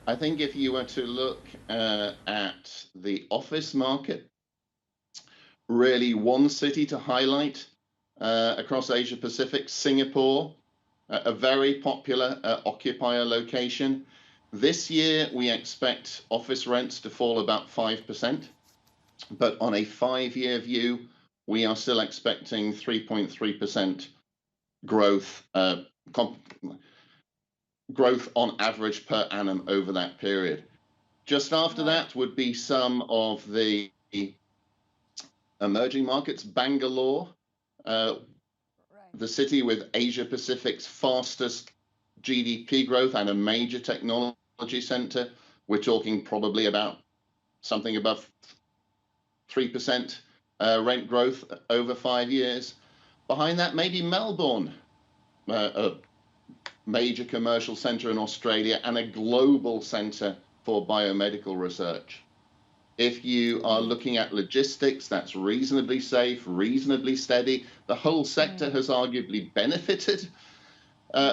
I think if you were to look at the office market, really one city to highlight across Asia Pacific, Singapore, a very popular occupier location. This year, we expect office rents to fall about 5%, but on a 5-year view, we are still expecting 3.3% growth, growth on average per annum over that period. Just after Right. that would be some of the emerging markets. Bangalore, Right. the city with Asia Pacific's fastest GDP growth and a major technology center. We're talking probably about something above 3% rent growth over 5 years. Behind that, maybe Melbourne, a major commercial center in Australia and a global center for biomedical research. If you are looking at logistics, that's reasonably safe, reasonably steady. The whole sector has arguably benefited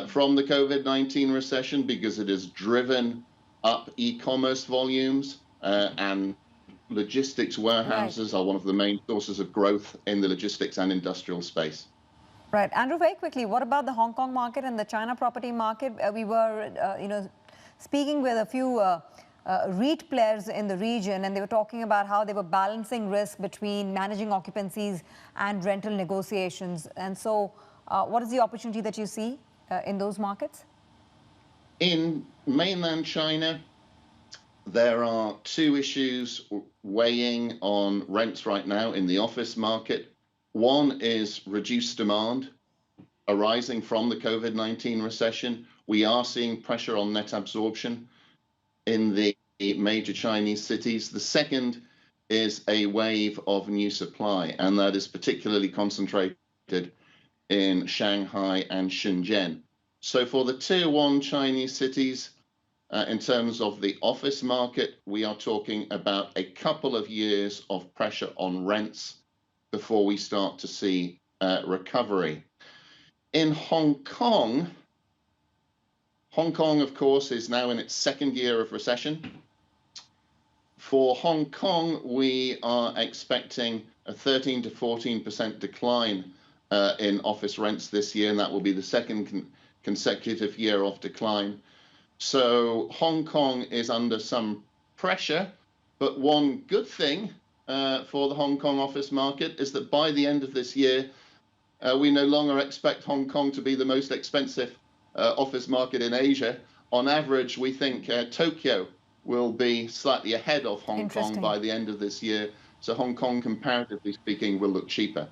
from the COVID-19 recession because it has driven up e-commerce volumes, and logistics warehouses are one of the main sources of growth in the logistics and industrial space. Right. Andrew, very quickly, what about the Hong Kong market and the China property market? We were, speaking with a few REIT players in the region, and they were talking about how they were balancing risk between managing occupancies and rental negotiations. And so what is the opportunity that you see in those markets? In mainland China, there are two issues weighing on rents right now in the office market. One is reduced demand arising from the COVID-19 recession. We are seeing pressure on net absorption in the major Chinese cities. The second is a wave of new supply, and that is particularly concentrated in Shanghai and Shenzhen. So for the tier one Chinese cities, in terms of the office market, we are talking about a couple of years of pressure on rents before we start to see recovery. In Hong Kong, of course, is now in its second year of recession. For Hong Kong, we are expecting a 13 to 14% decline in office rents this year, and that will be the second consecutive year of decline. So Hong Kong is under some pressure, but one good thing for the Hong Kong office market is that by the end of this year, we no longer expect Hong Kong to be the most expensive office market in Asia. On average, we think Tokyo will be slightly ahead of Hong Kong by the end of this year. So Hong Kong, comparatively speaking, will look cheaper.